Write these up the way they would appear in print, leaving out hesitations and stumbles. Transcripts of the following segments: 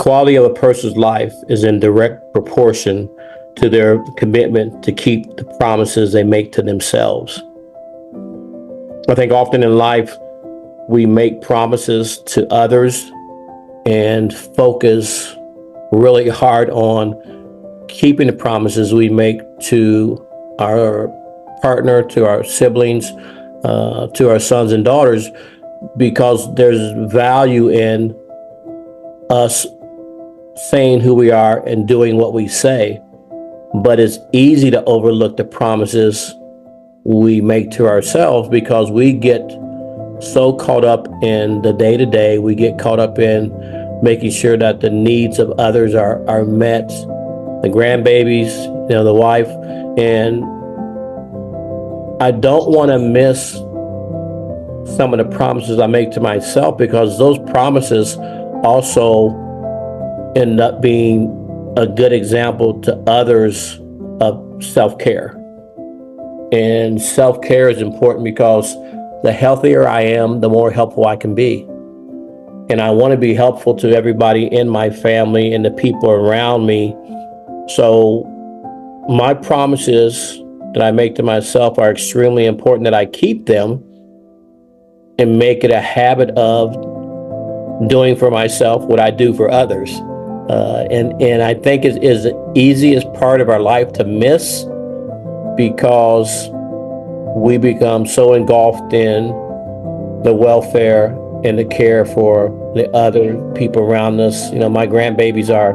quality of a person's life is in direct proportion to their commitment to keep the promises they make to themselves. I think often in life, we make promises to others and focus really hard on keeping the promises we make to our partner, to our siblings, to our sons and daughters, because there's value in us saying who we are and doing what we say. But it's easy to overlook the promises we make to ourselves because we get so caught up in the day-to-day. We get caught up in making sure that the needs of others are met, the grandbabies, the wife. And I don't want to miss some of the promises I make to myself, because those promises also end up being a good example to others of self-care. And self-care is important because the healthier I am, the more helpful I can be. And I want to be helpful to everybody in my family and the people around me. So my promises that I make to myself are extremely important that I keep them and make it a habit of doing for myself what I do for others. And I think it is the easiest part of our life to miss, because we become so engulfed in the welfare and the care for the other people around us. My grandbabies are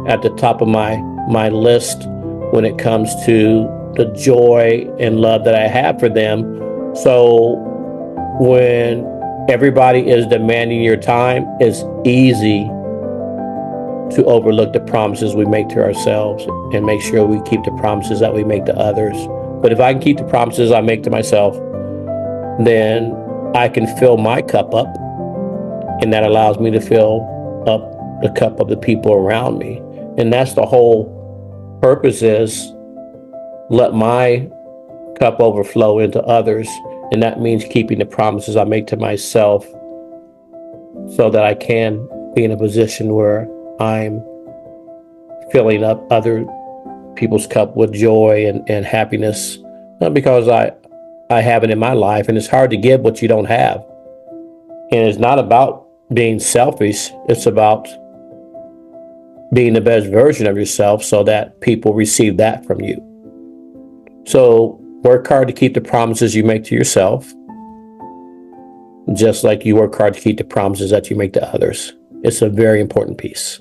at the top of my list when it comes to the joy and love that I have for them. So when everybody is demanding your time, it's easy to overlook the promises we make to ourselves and make sure we keep the promises that we make to others. But if I can keep the promises I make to myself, then I can fill my cup up, and that allows me to fill up the cup of the people around me. And that's the whole purpose, is let my cup overflow into others. And that means keeping the promises I make to myself so that I can be in a position where I'm filling up other people's cup with joy and happiness, because I have it in my life, and it's hard to give what you don't have. And it's not about being selfish. It's about being the best version of yourself so that people receive that from you. So work hard to keep the promises you make to yourself, just like you work hard to keep the promises that you make to others. It's a very important piece.